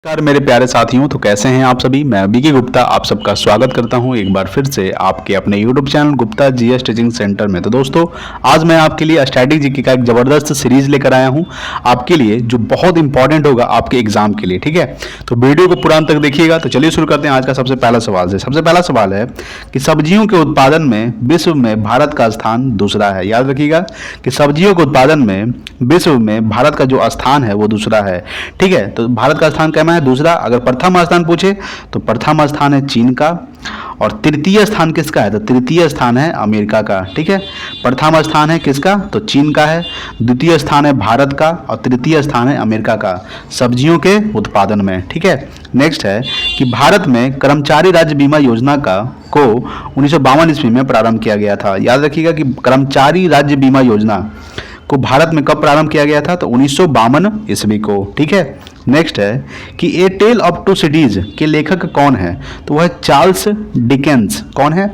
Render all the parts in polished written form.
नमस्कार मेरे प्यारे साथियों। तो कैसे हैं आप सभी। मैं बीके गुप्ता आप सबका स्वागत करता हूं एक बार फिर से आपके अपने YouTube channel Gupta GS teaching centre में। तो दोस्तों आज मैं आपके लिए स्टैटिक जीके का एक ज़बरदस्त सीरीज लेकर आया हूं आपके लिए, जो बहुत इंपॉर्टेंट होगा आपके एग्जाम के लिए। ठीक है, तो वीडियो को पूरा अंत तक देखिएगा। तो चलिए शुरू करते हैं आज का सबसे पहला सवाल से। सबसे पहला सवाल है कि सब्जियों के उत्पादन में विश्व में भारत का स्थान दूसरा है। याद रखिएगा कि सब्जियों के उत्पादन में विश्व में भारत का जो स्थान है वो दूसरा है। ठीक है, तो भारत का स्थान कैसा है? दूसरा। अगर प्रथम स्थान पूछे तो प्रथम स्थान है चीन का, और तृतीय स्थान किसका है? तो तृतीय स्थान है अमेरिका का। ठीक है, प्रथम स्थान है किसका? तो चीन का है, द्वितीय स्थान है भारत का, और तृतीय स्थान है अमेरिका का सब्जियों के उत्पादन में। ठीक है, नेक्स्ट है कि भारत में कर्मचारी राज्य बीमा योजना को 1952 ईस्वी में प्रारंभ किया गया था। याद रखिएगा कि कर्मचारी राज्य बीमा योजना को भारत में कब प्रारंभ किया गया था? तो 1952 ईस्वी को। ठीक है, नेक्स्ट है कि ए टेल ऑफ टू सिटीज के लेखक कौन है? तो वह चार्ल्स डिकेंस। कौन है?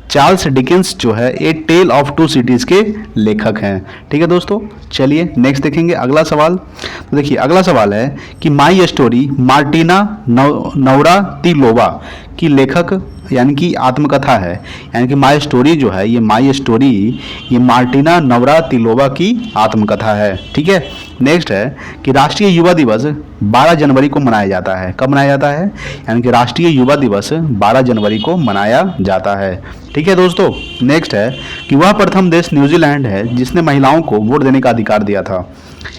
चार्ल्स डिकेंस जो है ए टेल ऑफ टू सिटीज के लेखक हैं। ठीक है दोस्तों, चलिए नेक्स्ट देखेंगे अगला सवाल। तो देखिए अगला सवाल है कि माई स्टोरी मार्टिना नवरातिलोवा की लेखक यानी कि आत्मकथा है। यानी कि माई स्टोरी जो है, ये माई स्टोरी ये मार्टिना नवरातिलोवा की आत्मकथा है। ठीक है, नेक्स्ट है कि राष्ट्रीय युवा दिवस 12 जनवरी को मनाया जाता है। कब मनाया जाता है? यानी कि राष्ट्रीय युवा दिवस 12 जनवरी को मनाया जाता है। ठीक है दोस्तों, नेक्स्ट है कि वह प्रथम देश न्यूजीलैंड है जिसने महिलाओं को वोट देने का अधिकार दिया था।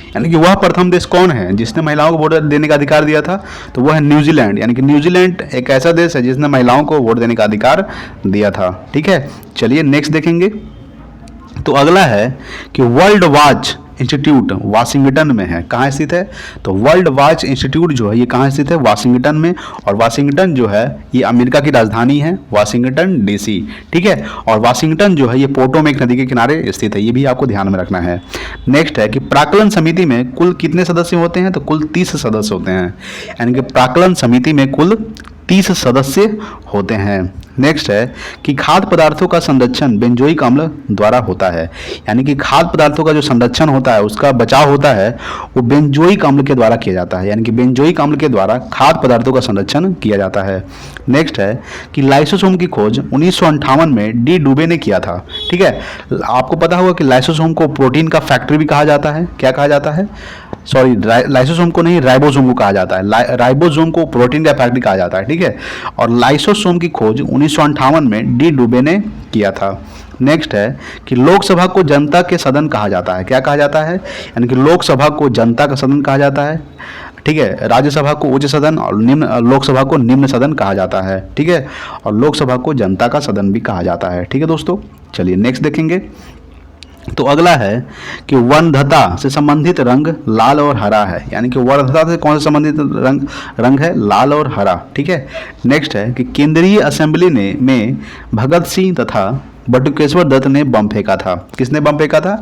यानी कि वह प्रथम देश कौन है जिसने महिलाओं को वोट देने का अधिकार दिया था? तो वह है न्यूजीलैंड। यानी कि न्यूजीलैंड एक ऐसा देश है जिसने महिलाओं को वोट देने का अधिकार दिया था। ठीक है, चलिए नेक्स्ट देखेंगे। तो अगला है कि वर्ल्ड वॉच इंस्टीट्यूट वाशिंगटन में है। कहाँ स्थित है? तो वर्ल्ड वॉच इंस्टीट्यूट जो है ये कहाँ स्थित है? वाशिंगटन में। और वाशिंगटन जो है ये अमेरिका की राजधानी है, वाशिंगटन डीसी। ठीक है, और वाशिंगटन जो है ये पोटोमेक नदी के किनारे स्थित है, ये भी आपको ध्यान में रखना है। नेक्स्ट है कि प्राक्कलन समिति में कुल कितने सदस्य होते हैं? तो कुल 30 सदस्य होते हैं। यानी कि प्राक्कलन समिति में कुल 30 सदस्य होते हैं। नेक्स्ट है कि खाद्य पदार्थों का संरक्षण बेंजोइक अम्ल द्वारा होता है। यानी कि खाद्य पदार्थों का जो संरक्षण होता है, उसका बचाव होता है, वो बेंजोइक अम्ल के द्वारा किया जाता है। यानी कि बेंजोइक अम्ल के द्वारा खाद्य पदार्थों का संरक्षण किया जाता है। नेक्स्ट है कि लाइसोसोम की खोज 1958 में डी डुबे ने किया था। ठीक है, आपको पता होगा कि लाइसोसोम को प्रोटीन का फैक्ट्री भी कहा जाता है। क्या कहा जाता है? सॉरी, लाइसोसोम को नहीं, राइबोसोम को कहा जाता है। राइबोसोम को प्रोटीन का फैक्ट्री कहा जाता है। ठीक है, और लाइसोसोम की खोज 1958 में डी डुबे ने किया था। नेक्स्ट है कि लोकसभा को जनता के सदन कहा जाता है। क्या कहा जाता है? यानी कि लोकसभा को जनता का सदन कहा जाता है। ठीक है, राज्यसभा को उच्च सदन और लोकसभा को निम्न सदन कहा जाता है। ठीक है, और लोकसभा को जनता का सदन भी कहा जाता है। ठीक है दोस्तों, चलिए नेक्स्ट देखेंगे। तो अगला है कि वर्णद्धता से संबंधित रंग लाल और हरा है। यानी कि वर्णद्धता से कौन से संबंधित रंग है? लाल और हरा। ठीक है, नेक्स्ट है कि केंद्रीय असेंबली में भगत सिंह तथा बटुकेश्वर दत्त ने बम फेंका था। किसने बम फेंका था?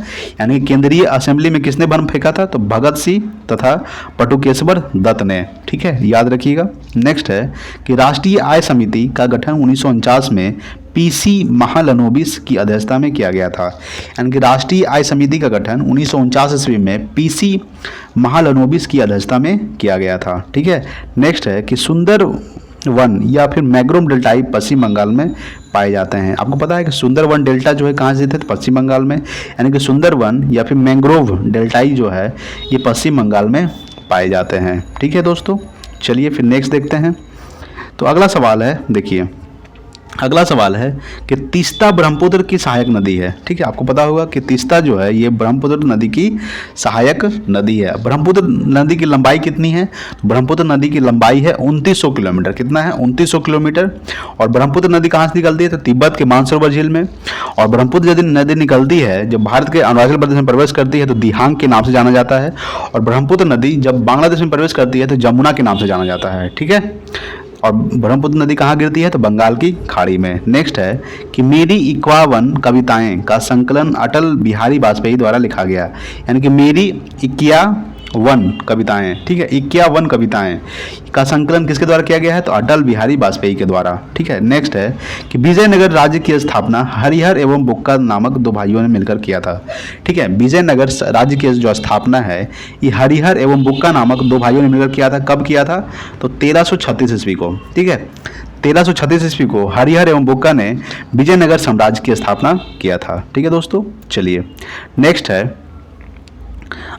यानी कि केंद्रीय असेंबली में किसने बम फेंका था? तो भगत सिंह तथा बटुकेश्वर दत्त ने। ठीक है, याद रखिएगा। नेक्स्ट है कि राष्ट्रीय आय समिति का गठन 1949 में पीसी महालनोबिस की अध्यक्षता में किया गया था। यानी कि राष्ट्रीय आय समिति का गठन 1949 ईस्वी में पीसी महालनोबिस की अध्यक्षता में किया गया था। ठीक है, नेक्स्ट है कि सुंदर वन या फिर मैंग्रोव डेल्टाई पश्चिम बंगाल में पाए जाते हैं। आपको पता है कि सुंदरवन डेल्टा जो है कहाँ स्थित है? पश्चिम बंगाल में। यानी कि सुंदरवन या फिर मैंग्रोव डेल्टाई जो है ये पश्चिम बंगाल में पाए जाते हैं। ठीक है दोस्तों, चलिए फिर नेक्स्ट देखते हैं। तो अगला सवाल है, देखिए अगला सवाल है कि तीस्ता ब्रह्मपुत्र की सहायक नदी है। ठीक है, आपको पता होगा कि तीस्ता जो है ये ब्रह्मपुत्र नदी की सहायक नदी है। ब्रह्मपुत्र नदी की लंबाई कितनी है? ब्रह्मपुत्र नदी की लंबाई है 2900 किलोमीटर। कितना है? 2900 किलोमीटर। और ब्रह्मपुत्र नदी कहाँ से निकलती है? तो तिब्बत के मानसरोवर झील में। और ब्रह्मपुत्र यदि नदी निकलती है जब भारत के अरुणाचल प्रदेश में प्रवेश करती है तो दिहांग के नाम से जाना जाता है। और ब्रह्मपुत्र नदी जब बांग्लादेश में प्रवेश करती है तो जमुना के नाम से जाना जाता है। ठीक है, और ब्रह्मपुत्र नदी कहाँ गिरती है? तो बंगाल की खाड़ी में। नेक्स्ट है कि मेरी 51 कविताएं का संकलन अटल बिहारी वाजपेयी द्वारा लिखा गया। यानी कि मेरी 51 51 कविताएं, ठीक है, 51 कविताएं का संकलन किसके द्वारा किया गया है? तो अटल बिहारी वाजपेयी के द्वारा, ठीक है। नेक्स्ट है कि विजयनगर राज्य की स्थापना हरिहर एवं बुक्का नामक दो भाइयों ने मिलकर किया था, ठीक है। विजयनगर राज्य की जो स्थापना है ये हरिहर एवं बुक्का नामक दो भाइयों ने मिलकर किया था। कब किया था? तो 1336 ईस्वी को, ठीक है। 1336 ईस्वी को हरिहर एवं बुक्का ने विजयनगर साम्राज्य की स्थापना किया था, ठीक है दोस्तों। चलिए नेक्स्ट है,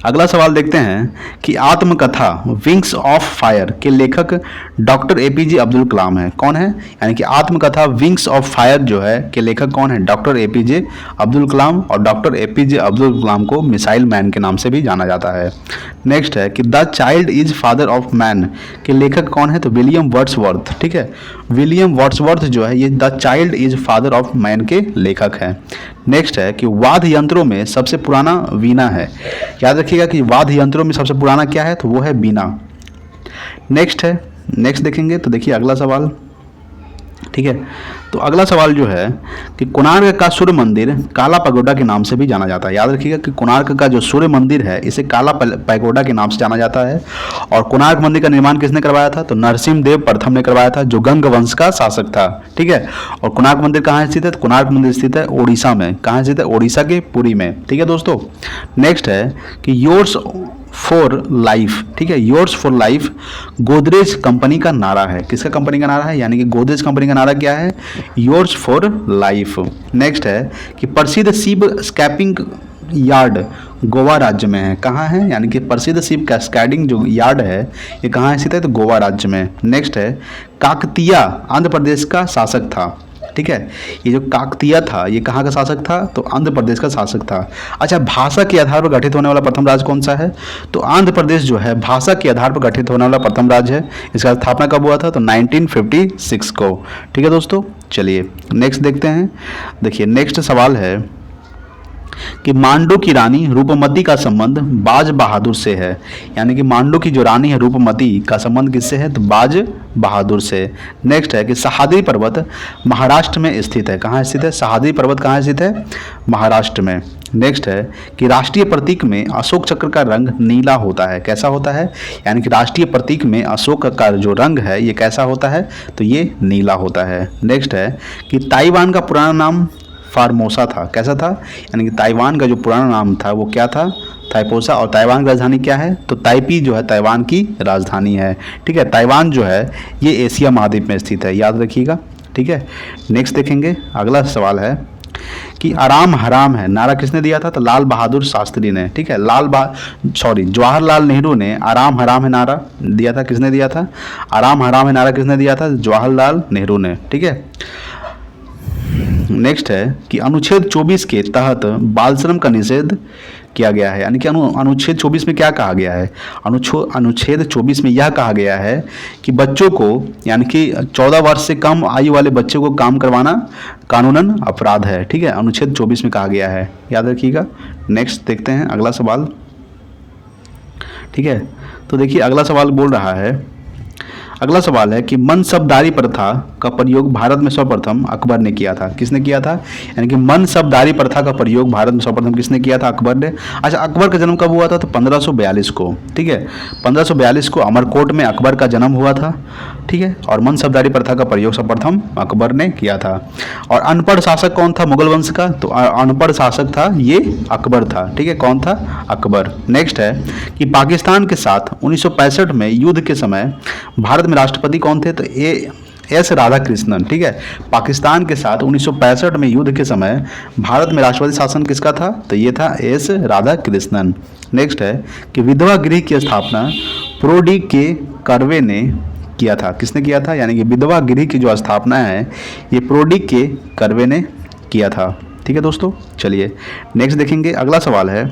अगला सवाल देखते हैं कि आत्मकथा विंग्स ऑफ फायर के लेखक डॉक्टर एपीजे अब्दुल कलाम है। कौन है? यानी कि आत्मकथा विंग्स ऑफ फायर जो है के लेखक कौन है? Doctor APJ Abdul Kalam. और डॉक्टर एपीजे अब्दुल कलाम को मिसाइल मैन के नाम से भी जाना जाता है। नेक्स्ट है कि the child is father of man के लेखक कौन है? तो विलियम वर्ड्सवर्थ, ठीक है। विलियम वर्ड्सवर्थ जो है ये the child is father of man के लेखक हैं। नेक्स्ट है कि वाद्य यंत्रों में सबसे पुराना वीणा है। याद रखिएगा कि वाद्य यंत्रों में सबसे पुराना क्या है? तो वो है वीणा। नेक्स्ट है, नेक्स्ट देखेंगे तो देखिए अगला सवाल, ठीक है। तो अगला सवाल जो है कि कोणार्क का सूर्य मंदिर काला पैगोडा के नाम से भी जाना जाता है। याद रखिएगा कि कोणार्क का जो सूर्य मंदिर है इसे काला पैगोडा के नाम से जाना जाता है। और कोणार्क मंदिर का निर्माण किसने करवाया था? तो नरसिम्हदेव प्रथम ने करवाया था, जो गंग वंश का शासक था, ठीक है। और कोणार्क मंदिर कहाँ स्थित है? तो कोणार्क मंदिर स्थित है ओडिशा में। कहाँ स्थित है? ओडिशा के पुरी में, ठीक है दोस्तों। नेक्स्ट है कि योर्स फॉर लाइफ, ठीक है। Yours for life Godrej company का नारा है। किसका कंपनी का नारा है? यानी कि गोदरेज कंपनी का नारा क्या है? Yours for life. नेक्स्ट है कि प्रसिद्ध शिप स्कैपिंग यार्ड गोवा राज्य में है। कहाँ है? यानी कि प्रसिद्ध शिप कैस्केडिंग जो यार्ड है ये कहाँ स्थित है? तो गोवा राज्य में। नेक्स्ट है काकतीय आंध्र प्रदेश का शासक था, ठीक है। ये जो काकतीय था ये कहाँ का शासक था? तो आंध्र प्रदेश का शासक था। अच्छा, भाषा के आधार पर गठित होने वाला प्रथम राज्य कौन सा है? तो आंध्र प्रदेश जो है भाषा के आधार पर गठित होने वाला प्रथम राज्य है। इसका स्थापना कब हुआ था? तो 1956 को, ठीक है दोस्तों। चलिए नेक्स्ट देखते हैं। देखिए नेक्स्ट सवाल है कि मांडू की रानी रूपमती का संबंध बाज बहादुर से है। यानी कि मांडू की जो रानी है रूपमती का संबंध किससे है? तो बाज बहादुर से। नेक्स्ट है कि सह्याद्री पर्वत महाराष्ट्र में स्थित है। कहाँ स्थित है? सह्याद्री पर्वत कहाँ स्थित है? महाराष्ट्र में। नेक्स्ट है कि राष्ट्रीय प्रतीक में अशोक चक्र का रंग नीला होता है। कैसा होता है? यानी कि राष्ट्रीय प्रतीक में अशोक का जो रंग है ये कैसा होता है? तो ये नीला होता है। नेक्स्ट है कि ताइवान का पुराना नाम फार्मोसा था। कैसा था? यानी कि ताइवान का जो पुराना नाम था वो क्या था? थाइपोसा। और ताइवान की राजधानी क्या है? तो ताइपी जो है ताइवान की राजधानी है, ठीक है। ताइवान जो है ये एशिया महाद्वीप में स्थित है, याद रखिएगा, ठीक है। नेक्स्ट देखेंगे अगला सवाल है कि आराम हराम है नारा किसने दिया था? तो लाल बहादुर शास्त्री ने, ठीक है। जवाहरलाल नेहरू ने आराम हराम है नारा दिया था। किसने दिया था? आराम हराम है नारा किसने दिया था? जवाहरलाल नेहरू ने, ठीक है। नेक्स्ट है कि अनुच्छेद 24 के तहत बाल श्रम का निषेध किया गया है। यानी कि अनुच्छेद 24 में क्या कहा गया है? अनुच्छेद 24 में यह कहा गया है कि बच्चों को यानी कि 14 वर्ष से कम आयु वाले बच्चों को काम करवाना कानूनन अपराध है, ठीक है। अनुच्छेद 24 में कहा गया है, याद रखिएगा। नेक्स्ट देखते हैं अगला सवाल, ठीक है। तो देखिए अगला सवाल बोल रहा है, अगला सवाल है कि मनसबदारी प्रथा का प्रयोग भारत में सर्वप्रथम अकबर ने किया था। किसने किया था? यानी कि मनसबदारी प्रथा का प्रयोग भारत में सर्वप्रथम किसने किया था? अकबर ने। अच्छा, अकबर का जन्म कब हुआ था? तो 1542 को, ठीक है। 1542 को अमरकोट में अकबर का जन्म हुआ था, ठीक है। और मनसबदारी प्रथा का प्रयोग सर्वप्रथम अकबर ने किया था। और अनपढ़ शासक कौन था मुगल वंश का? तो अनपढ़ शासक था ये अकबर था, ठीक है। कौन था? अकबर। नेक्स्ट है कि पाकिस्तान के साथ 1965 में युद्ध के समय भारत में राष्ट्रपति कौन थे? तो एस राधाकृष्णन, ठीक है। पाकिस्तान के साथ 1965 में युद्ध के समय भारत में राष्ट्रपति शासन किसका था? तो ये था एस राधाकृष्णन। नेक्स्ट है कि विधवा गृह की स्थापना प्रोडी के कर्वे ने किया था। किसने किया था? यानी कि विधवा गृह की जो स्थापना है ये प्रोडी के कर्वे ने किया था, ठीक है दोस्तों। चलिए नेक्स्ट देखेंगे अगला सवाल है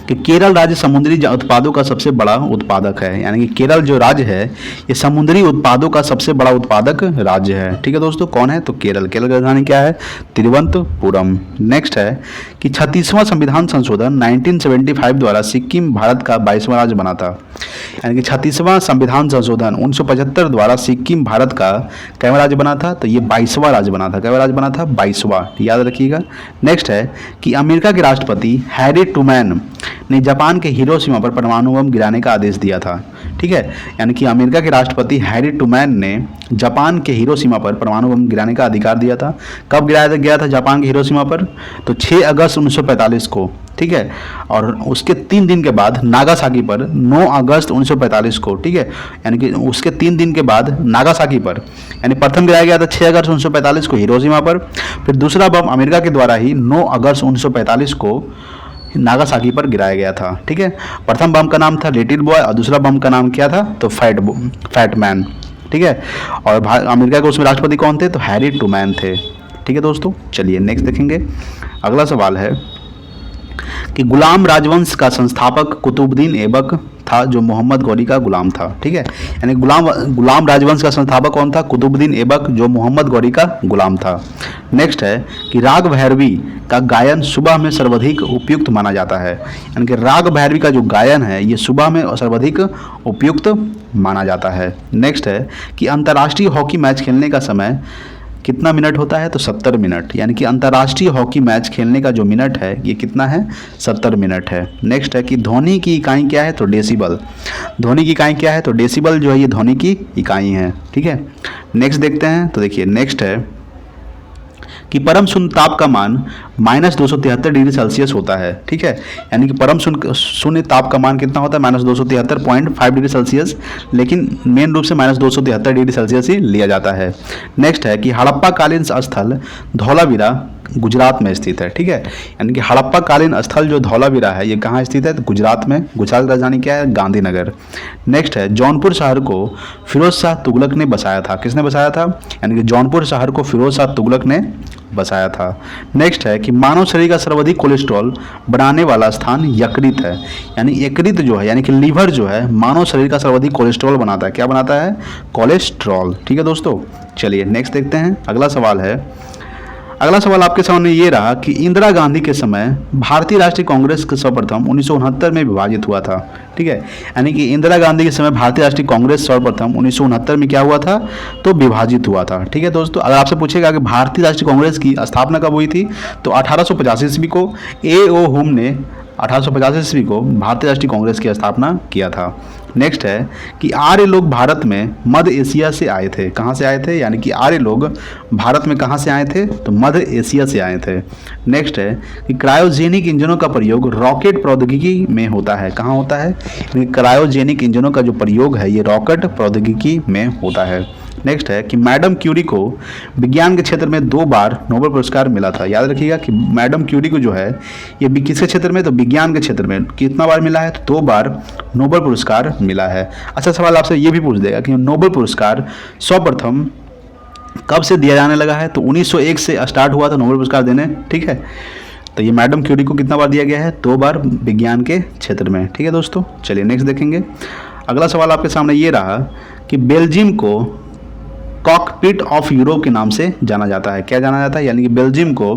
कि केरल राज्य समुद्री उत्पादों का सबसे बड़ा उत्पादक है। यानी कि केरल जो राज्य है ये समुद्री उत्पादों का सबसे बड़ा उत्पादक राज्य है, ठीक है दोस्तों। कौन है? तो केरल। केरल की राजधानी क्या है? तिरुवनंतपुरम। नेक्स्ट है कि 36वां संविधान संशोधन 1975 द्वारा सिक्किम भारत का 22वां राज्य बना था। यानी कि 36वां संविधान संशोधन 1975 द्वारा सिक्किम भारत का कैवा राज्य बना था? तो ये 22वां राज्य बना था। कैवा राज्य बना था? 22वां, याद रखिएगा। नेक्स्ट है कि अमेरिका के राष्ट्रपति हैरी ट्रूमैन ने जापान के हिरोशिमा पर परमाणु बम गिराने का आदेश दिया था। ठीक है, यानी कि अमेरिका के राष्ट्रपति हैरी ट्रूमैन ने जापान के हिरोशिमा पर परमाणु बम गिराने का अधिकार दिया था। कब गिराया गया था जापान के हिरोशिमा पर? तो 6 अगस्त 1945 को। ठीक है, और उसके 3 दिन के बाद नागासाकी पर 9 अगस्त 1945 को। ठीक है, यानी कि उसके 3 दिन के बाद नागासाकी पर, यानी प्रथम गिराया गया था 6 अगस्त 1945 को हिरोशिमा पर, फिर दूसरा बम अमेरिका के द्वारा ही 9 अगस्त 1945 को नागासाकी पर गिराया गया था। ठीक है, प्रथम बम का नाम था लिटिल बॉय और दूसरा बम का नाम क्या था? तो फैट मैन। ठीक है, और अमेरिका के उसमें राष्ट्रपति कौन थे? तो हैरी ट्रूमैन थे। ठीक है दोस्तों, चलिए नेक्स्ट देखेंगे। अगला सवाल है कि गुलाम राजवंश का संस्थापक कुतुबुद्दीन ऐबक था, जो मोहम्मद गौरी का गुलाम था। ठीक है, यानी गुलाम राजवंश का संस्थापक कौन था? कुतुबुद्दीन ऐबक, जो मोहम्मद गौरी का गुलाम था। नेक्स्ट है कि राग भैरवी का गायन सुबह में सर्वाधिक उपयुक्त माना जाता है, यानी कि राग भैरवी का जो गायन है ये सुबह में सर्वाधिक उपयुक्त माना जाता है। नेक्स्ट है कि अंतर्राष्ट्रीय हॉकी मैच खेलने का समय कितना मिनट होता है? तो 70 मिनट, यानी कि अंतर्राष्ट्रीय हॉकी मैच खेलने का जो मिनट है ये कितना है? 70 मिनट है। नेक्स्ट है कि ध्वनि की इकाई क्या है? तो डेसिबल। ध्वनि की इकाई क्या है? तो डेसिबल जो है ये ध्वनि की इकाई है। ठीक है, नेक्स्ट देखते हैं। तो देखिए नेक्स्ट है कि परम शून्य ताप का मान -273 डिग्री सेल्सियस होता है। ठीक है, यानी कि परम शून्य ताप का मान कितना होता है? -273.5 डिग्री सेल्सियस, लेकिन मेन रूप से -273 डिग्री सेल्सियस ही लिया जाता है। नेक्स्ट है कि हड़प्पा कालीन स्थल धौलावीरा गुजरात में स्थित है। ठीक है, यानी कि हड़प्पा कालीन स्थल जो धौलावीरा है ये कहाँ स्थित है? तो गुजरात में। गुजरात की राजधानी क्या है? गांधीनगर। नेक्स्ट है जौनपुर शहर को फिरोज शाह तुगलक ने बसाया था। किसने बसाया था? यानी कि जौनपुर शहर को फिरोज शाह तुगलक ने बसाया था। नेक्स्ट है कि मानव शरीर का सर्वाधिक कोलेस्ट्रॉल बनाने वाला स्थान यकृत है, यानी यकृत जो है यानी कि लीवर जो है मानव शरीर का सर्वाधिक कोलेस्ट्रॉल बनाता है। क्या बनाता है? कोलेस्ट्रॉल। ठीक है दोस्तों, चलिए नेक्स्ट देखते हैं। अगला सवाल है, अगला सवाल आपके सामने ये रहा कि इंदिरा गांधी के समय भारतीय राष्ट्रीय कांग्रेस के सर्वप्रथम 1969 में विभाजित हुआ था। ठीक है, यानी कि इंदिरा गांधी के समय भारतीय राष्ट्रीय कांग्रेस सर्वप्रथम 1969 में क्या हुआ था? तो विभाजित हुआ था। ठीक है दोस्तों, अगर आपसे पूछेगा कि भारतीय राष्ट्रीय कांग्रेस की स्थापना कब हुई थी? तो 1885 ईस्वी को A.O. हुम ने 1885 ईस्वी को भारतीय राष्ट्रीय कांग्रेस की स्थापना किया था। नेक्स्ट है कि आर्य लोग भारत में मध्य एशिया से आए थे। कहाँ से आए थे? यानी कि आर्य लोग भारत में कहाँ से आए थे? तो मध्य एशिया से आए थे। नेक्स्ट है कि क्रायोजेनिक इंजनों का प्रयोग रॉकेट प्रौद्योगिकी में होता है। कहाँ होता है? क्रायोजेनिक इंजनों का जो प्रयोग है ये रॉकेट प्रौद्योगिकी में होता है। नेक्स्ट है कि मैडम क्यूरी को विज्ञान के क्षेत्र में 2 बार नोबेल पुरस्कार मिला था। याद रखिएगा कि मैडम क्यूरी को जो है ये किसके क्षेत्र में? तो विज्ञान के क्षेत्र में कितना बार मिला है? तो 2 बार नोबेल पुरस्कार मिला है। अच्छा सवाल आपसे ये भी पूछ देगा कि नोबेल पुरस्कार सर्वप्रथम कब से दिया जाने लगा है? तो 1901 से स्टार्ट हुआ था नोबेल पुरस्कार देने। ठीक है, तो ये मैडम क्यूरी को कितना बार दिया गया है? 2 बार विज्ञान के क्षेत्र में। ठीक है दोस्तों, चलिए नेक्स्ट देखेंगे। अगला सवाल आपके सामने ये रहा कि बेल्जियम को कॉकपिट ऑफ यूरोप के नाम से जाना जाता है। क्या जाना जाता है? यानी कि बेल्जियम को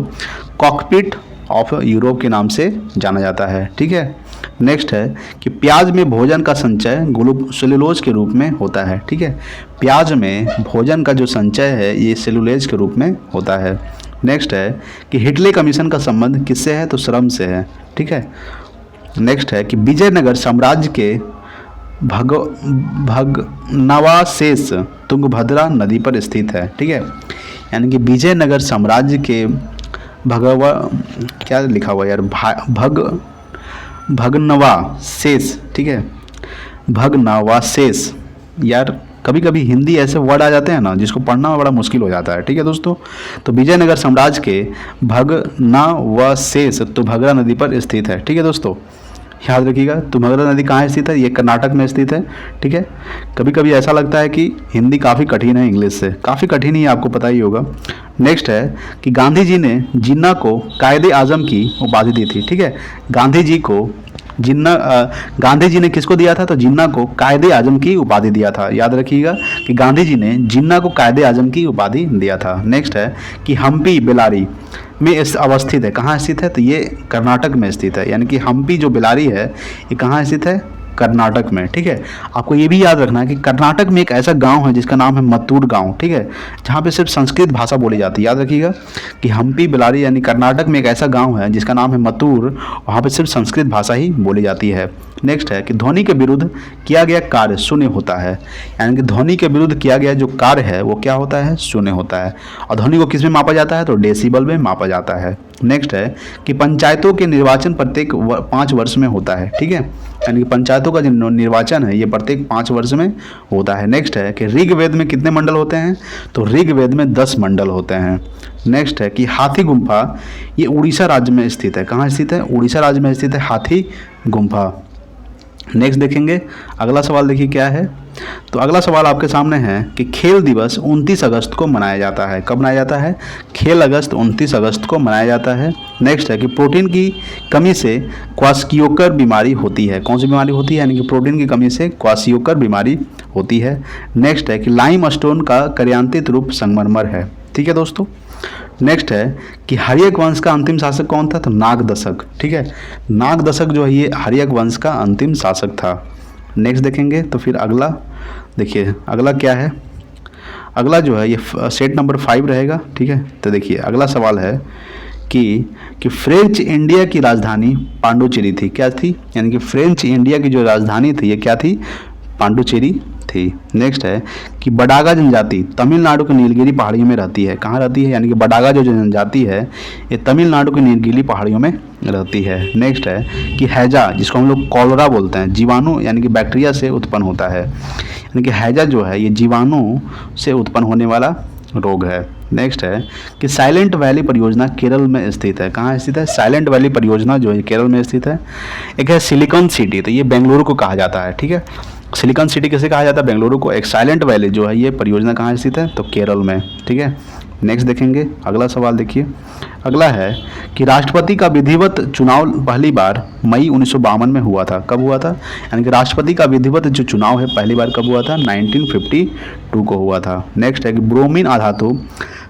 कॉकपिट ऑफ यूरोप के नाम से जाना जाता है। ठीक है, नेक्स्ट है कि प्याज में भोजन का संचय सेलुलोज के रूप में होता है। ठीक है, प्याज में भोजन का जो संचय है ये सेलुलोज के रूप में होता है। नेक्स्ट है कि हिटले कमीशन का संबंध किससे है? तो श्रम से है। ठीक है, नेक्स्ट है कि विजयनगर साम्राज्य के भगनवाशेष तुंगभद्रा नदी पर स्थित है। ठीक है, यानी कि विजयनगर साम्राज्य के क्या लिखा हुआ यार? भगनवाशेष। ठीक है, भगनवाशेष। यार कभी कभी हिंदी ऐसे वर्ड आ जाते हैं ना जिसको पढ़ना बड़ा मुश्किल हो जाता है। ठीक है दोस्तों, तो विजयनगर साम्राज्य के भगनवाशेष तुंगभद्रा नदी पर स्थित है। ठीक है दोस्तों, याद रखिएगा तुंगभद्रा नदी कहाँ स्थित है? ये कर्नाटक में स्थित है। ठीक है, कभी कभी ऐसा लगता है कि हिंदी काफ़ी कठिन है, इंग्लिश से काफ़ी कठिन ही आपको पता ही होगा। नेक्स्ट है कि गांधी जी ने जिन्ना को कायदे आजम की उपाधि दी थी। ठीक है, गांधी जी ने किसको दिया था? तो जिन्ना को कायदे आजम की उपाधि दिया था। याद रखिएगा कि गांधी जी ने जिन्ना को कायदे आजम की उपाधि दिया था। नेक्स्ट है कि हम्पी बेलारी में अवस्थित है। कहाँ स्थित है? तो ये कर्नाटक में स्थित है। यानी कि हम्पी जो बेलारी है ये कहाँ स्थित है? कर्नाटक में, ठीक है। आपको ये भी याद रखना है कि कर्नाटक में एक ऐसा गांव है जिसका नाम है मत्तूर गांव, ठीक है, जहाँ पे सिर्फ संस्कृत भाषा बोली जाती है। याद रखिएगा कि हम्पी बेल्लारी यानी कर्नाटक में एक ऐसा गांव है जिसका नाम है मत्तूर, वहाँ पे सिर्फ संस्कृत भाषा ही बोली जाती है। नेक्स्ट है कि ध्वनि के विरुद्ध किया गया कार्य शून्य होता है, यानी कि ध्वनि के विरुद्ध किया गया जो कार्य है वो क्या होता है, शून्य होता है। और ध्वनि को किस में मापा जाता है, तो डेसिबल में मापा जाता है। नेक्स्ट है कि पंचायतों के निर्वाचन प्रत्येक 5 वर्ष में होता है, ठीक है, यानी कि पंचायतों का जो निर्वाचन है ये प्रत्येक 5 वर्ष में होता है। नेक्स्ट है कि ऋग्वेद में कितने मंडल होते हैं, तो ऋग्वेद में 10 मंडल होते हैं। नेक्स्ट है कि हाथी गुम्फा ये उड़ीसा राज्य में स्थित है। कहाँ स्थित है, उड़ीसा राज्य में स्थित है हाथी गुम्फा। नेक्स्ट देखेंगे अगला सवाल, देखिए क्या है। तो अगला सवाल आपके सामने है कि खेल दिवस 29 अगस्त को मनाया जाता है। कब मनाया जाता है, खेल अगस्त 29 अगस्त को मनाया जाता है। नेक्स्ट है कि प्रोटीन की कमी से क्वाशियोकर बीमारी होती है। कौन सी बीमारी होती है, यानी कि प्रोटीन की कमी से क्वाशियोकर बीमारी होती है। नेक्स्ट है कि लाइम स्टोन का कार्यान्तित रूप संगमरमर है, ठीक है दोस्तों। नेक्स्ट है कि हर्यक वंश का अंतिम शासक कौन था, तो नागदशक, ठीक है, नागदशक जो है ये हर्यक वंश का अंतिम शासक था। नेक्स्ट देखेंगे तो फिर अगला देखिए अगला क्या है, अगला जो है ये सेट नंबर 5 रहेगा, ठीक है। तो देखिए अगला सवाल है कि फ्रेंच इंडिया की राजधानी पांडुचेरी थी। क्या थी, यानी कि फ्रेंच इंडिया की जो राजधानी थी ये क्या थी, पांडुचेरी थी। नेक्स्ट है कि बडागा जनजाति तमिलनाडु के नीलगिरी पहाड़ियों में रहती है। कहाँ रहती है, यानी कि बडागा जो जनजाति है ये तमिलनाडु के नीलगिरी पहाड़ियों में रहती है। नेक्स्ट है कि हैजा जिसको हम लोग कॉलरा बोलते हैं, जीवाणु यानी कि बैक्टीरिया से उत्पन्न होता है, यानी कि हैजा जो है ये जीवाणु से उत्पन्न होने वाला रोग है। नेक्स्ट है कि साइलेंट वैली परियोजना केरल में स्थित है। कहाँ स्थित है, साइलेंट वैली परियोजना जो है केरल में स्थित है। एक है सिलिकॉन सिटी, तो ये बेंगलुरु को कहा जाता है, ठीक है। सिलिकॉन सिटी कैसे कहा जाता है, बेंगलुरु को। एक साइलेंट वैली जो है ये परियोजना कहाँ स्थित है, तो केरल में, ठीक है। नेक्स्ट देखेंगे अगला सवाल, देखिए अगला है कि राष्ट्रपति का विधिवत चुनाव पहली बार मई 1952 में हुआ था। कब हुआ था, यानी कि राष्ट्रपति का विधिवत जो चुनाव है पहली बार कब हुआ था, 1952 को हुआ था। नेक्स्ट है कि ब्रोमीन अधातु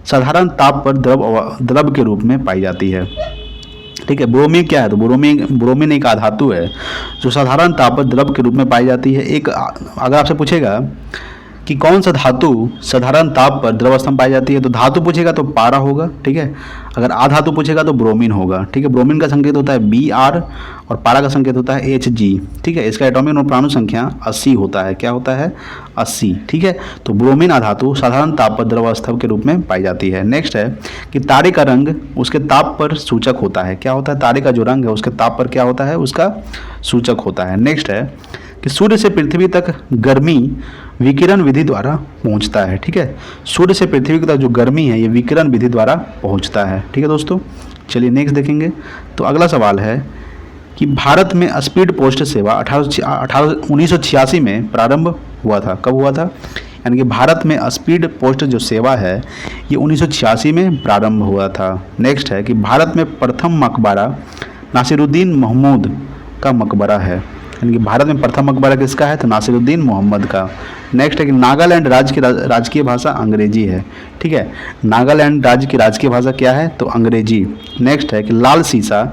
साधारण ताप पर द्रव के रूप में पाई जाती है, ठीक है। ब्रोमीन क्या है, तो ब्रोमीन एक अधातु है जो साधारण ताप पर द्रव के रूप में पाई जाती है। एक अगर आपसे पूछेगा कि कौन सा धातु साधारण ताप पर द्रव अवस्था में पाई जाती है, तो धातु पूछेगा तो पारा होगा, ठीक है। अगर आधातु पूछेगा तो ब्रोमीन होगा, ठीक है। ब्रोमीन का संकेत होता है Br और पारा का संकेत होता है Hg, ठीक है। इसका एटॉमिक नंबर परमाणु संख्या 80 होता है। क्या होता है, 80, ठीक है। तो ब्रोमीन अधातु साधारण ताप पर द्रव अवस्था के रूप में पाई जाती है। नेक्स्ट है कि तारे का रंग उसके ताप पर सूचक होता है। क्या होता है, तारे का जो रंग है उसके ताप पर क्या होता है, उसका सूचक होता है। नेक्स्ट है कि सूर्य से पृथ्वी तक गर्मी विकिरण विधि द्वारा पहुंचता है, ठीक है। सूर्य से पृथ्वी तक जो गर्मी है ये विकिरण विधि द्वारा पहुंचता है, ठीक है दोस्तों। चलिए नेक्स्ट देखेंगे। तो अगला सवाल है कि भारत में स्पीड पोस्ट सेवा 1986 में प्रारंभ हुआ था। कब हुआ था, यानी कि भारत में स्पीड पोस्ट जो सेवा है ये 1986 में प्रारंभ हुआ था। नेक्स्ट है कि भारत में प्रथम मकबरा नासिरुद्दीन महमूद का मकबरा है, यानी कि भारत में प्रथम मकबरा किसका है, तो नासिरुद्दीन मोहम्मद का। नेक्स्ट है कि नागालैंड राज्य की राजकीय भाषा अंग्रेजी है, ठीक है। नागालैंड राज्य की राजकीय भाषा क्या है, तो अंग्रेजी। नेक्स्ट है कि लाल सीसा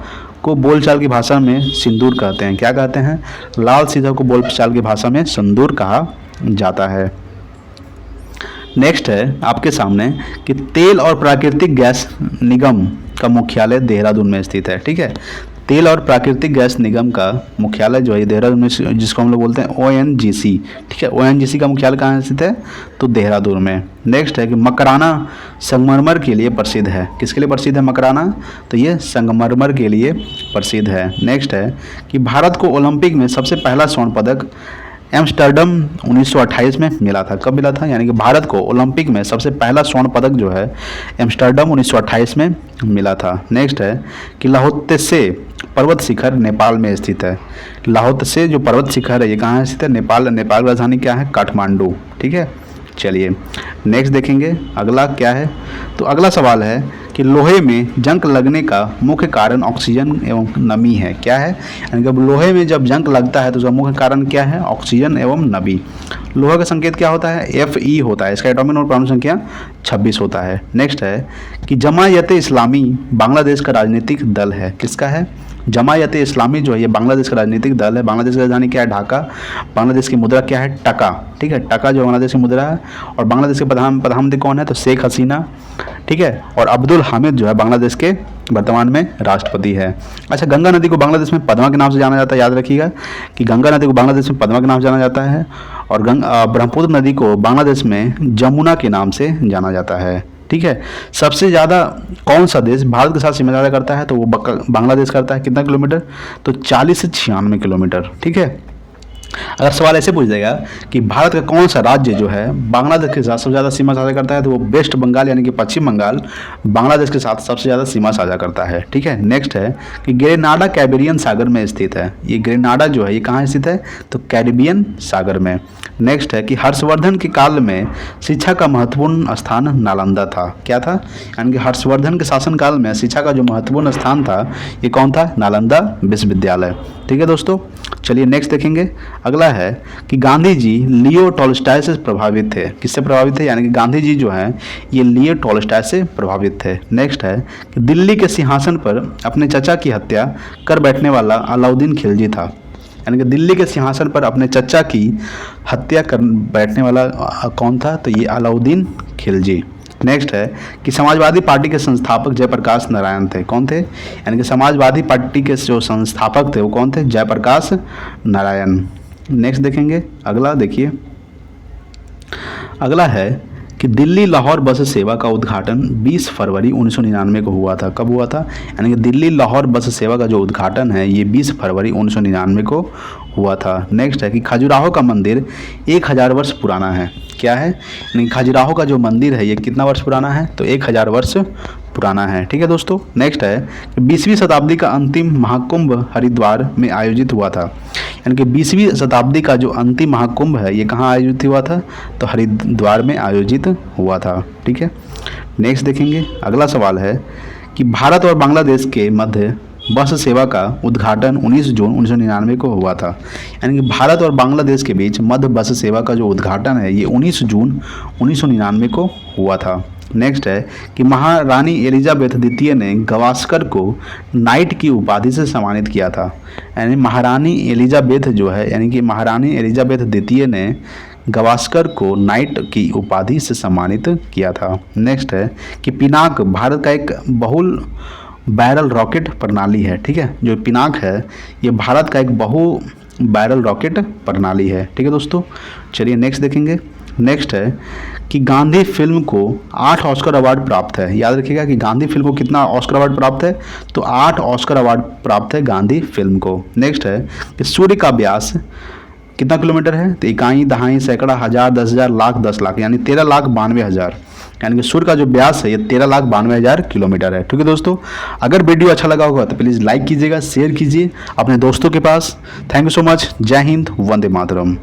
को बोलचाल की भाषा में सिंदूर कहते हैं। क्या कहते हैं, लाल सीसा को बोलचाल की भाषा में सिंदूर कहा जाता है। नेक्स्ट है आपके सामने कि तेल और प्राकृतिक गैस निगम का मुख्यालय देहरादून में स्थित है, ठीक है। तेल और प्राकृतिक गैस निगम का मुख्यालय जो है देहरादून में, जिसको हम लोग बोलते हैं ONGC, ठीक है। ONGC का मुख्यालय कहाँ स्थित है, तो देहरादून में। नेक्स्ट है कि मकराना संगमरमर के लिए प्रसिद्ध है। किसके लिए प्रसिद्ध है मकराना, तो ये संगमरमर के लिए प्रसिद्ध है। नेक्स्ट है कि भारत को ओलंपिक में सबसे पहला स्वर्ण पदक एम्स्टर्डम 1928 में मिला था। कब मिला था, यानी कि भारत को ओलंपिक में सबसे पहला स्वर्ण पदक जो है एम्स्टर्डम 1928 में मिला था। नेक्स्ट है कि लाहोत्से पर्वत शिखर नेपाल में स्थित है। लाहोत्से जो पर्वत शिखर है ये कहाँ स्थित है, नेपाल। नेपाल की राजधानी क्या है, काठमांडू, ठीक है। चलिए नेक्स्ट देखेंगे अगला क्या है। तो अगला सवाल है कि लोहे में जंग लगने का मुख्य कारण ऑक्सीजन एवं नमी है। क्या है, यानी कि लोहे में जब जंग लगता है तो उसका मुख्य कारण क्या है, ऑक्सीजन एवं नमी। लोहे का संकेत क्या होता है, Fe होता है। इसका एटॉमिक नंबर परमाणु संख्या 26 होता है। नेक्स्ट है कि जमायत इस्लामी बांग्लादेश का राजनीतिक दल है। किसका है, जमायत इस्लामी जो है ये बांग्लादेश का राजनीतिक दल है। बांग्लादेश की राजधानी क्या है? ढाका। बांग्लादेश की मुद्रा क्या है? टका। ठीक है, टका जो बांग्लादेश की मुद्रा है। और बांग्लादेश के प्रधानमंत्री कौन है? तो शेख हसीना। ठीक है, और अब्दुल हामिद जो है बांग्लादेश के वर्तमान में राष्ट्रपति है। अच्छा, गंगा नदी को बांग्लादेश में पद्मा के नाम से जाना जाता है। याद रखिएगा कि गंगा नदी को बांग्लादेश में पद्मा के नाम से जाना जाता है, और ब्रह्मपुत्र नदी को बांग्लादेश में जमुना के नाम से जाना जाता है। ठीक है, सबसे ज़्यादा कौन सा देश भारत के साथ सीमा साझा करता है? तो वो बांग्लादेश करता है। कितना किलोमीटर? तो 40 से 96 किलोमीटर। ठीक है, अगर सवाल ऐसे पूछ देगा कि भारत का कौन सा राज्य जो है बांग्लादेश के साथ सबसे ज़्यादा सीमा साझा करता है, तो वो वेस्ट बंगाल यानी कि पश्चिम बंगाल बांग्लादेश के साथ सबसे ज़्यादा सीमा साझा करता है। ठीक है, नेक्स्ट है कि ग्रेनाडा कैरिबियन सागर में स्थित है। ये ग्रेनाडा जो है ये कहाँ स्थित है? तो कैरिबियन सागर में। नेक्स्ट है कि हर्षवर्धन के काल में शिक्षा का महत्वपूर्ण स्थान नालंदा था। क्या था? यानी कि हर्षवर्धन के शासनकाल में शिक्षा का जो महत्वपूर्ण स्थान था ये कौन था? नालंदा विश्वविद्यालय। ठीक है दोस्तों, चलिए नेक्स्ट देखेंगे। अगला है कि गांधी जी लियो टॉल्स्टॉय से प्रभावित थे। किससे प्रभावित थे? यानी कि गांधी जी जो हैं ये लियो टॉल्स्टॉय से प्रभावित थे। नेक्स्ट है कि दिल्ली के सिंहासन पर अपने चचा की हत्या कर बैठने वाला अलाउद्दीन खिलजी था। यानी कि दिल्ली के सिंहासन पर अपने चचा की हत्या कर बैठने वाला कौन था? तो ये अलाउद्दीन खिलजी। नेक्स्ट है कि समाजवादी पार्टी के संस्थापक जयप्रकाश नारायण थे। कौन थे? यानी कि समाजवादी पार्टी के जो संस्थापक थे वो कौन थे? जयप्रकाश नारायण। नेक्स्ट देखेंगे। अगला देखिए, अगला है कि दिल्ली लाहौर बस सेवा का उद्घाटन 20 फरवरी 1999 को हुआ था। कब हुआ था? यानी कि दिल्ली लाहौर बस सेवा का जो उद्घाटन है ये 20 फरवरी 1999 को हुआ था। नेक्स्ट है कि खजुराहो का मंदिर 1000 वर्ष पुराना है। क्या है? यानी खजुराहो का जो मंदिर है ये कितना वर्ष पुराना है? तो 1000 वर्ष पुराना है। ठीक है दोस्तों, नेक्स्ट है कि 20वीं शताब्दी का अंतिम महाकुंभ हरिद्वार में आयोजित हुआ था। यानी कि 20वीं शताब्दी का जो अंतिम महाकुंभ है ये कहाँ आयोजित हुआ था? तो हरिद्वार में आयोजित हुआ था। ठीक है, नेक्स्ट देखेंगे। अगला सवाल है कि भारत और बांग्लादेश के मध्य बस सेवा का उद्घाटन 19 जून 1999 को हुआ था। यानी कि भारत और बांग्लादेश के बीच मध्य बस सेवा का जो उद्घाटन है ये 19 जून 1999 को हुआ था। नेक्स्ट है कि महारानी एलिजाबेथ द्वितीय ने गवास्कर को नाइट की उपाधि से सम्मानित किया था। यानी महारानी एलिजाबेथ जो है यानी कि महारानी एलिजाबेथ द्वितीय ने गवास्कर को नाइट की उपाधि से सम्मानित किया था। नेक्स्ट है कि पिनाक भारत का एक बहुल बैरल रॉकेट प्रणाली है। ठीक है, जो पिनाक है ये भारत का एक बहु बैरल रॉकेट प्रणाली है। ठीक है दोस्तों, चलिए नेक्स्ट देखेंगे। नेक्स्ट है कि गांधी फिल्म को 8 ऑस्कर अवार्ड प्राप्त है। याद रखिएगा कि गांधी फिल्म को कितना ऑस्कर अवार्ड प्राप्त है? तो 8 ऑस्कर अवार्ड प्राप्त है गांधी फिल्म को। नेक्स्ट है कि सूर्य का व्यास कितना किलोमीटर है? तो इकाई, दहाई, सैकड़ा, हजार, 10,000, लाख, 10 लाख, यानी 13,92,000। यानी कि सूर्य का जो व्यास है ये 13,92,000 किलोमीटर है। ठीक है दोस्तों, अगर वीडियो अच्छा लगा होगा तो प्लीज़ लाइक कीजिएगा, शेयर कीजिए अपने दोस्तों के पास। Thank you so much. जय हिंद, वंदे मातरम।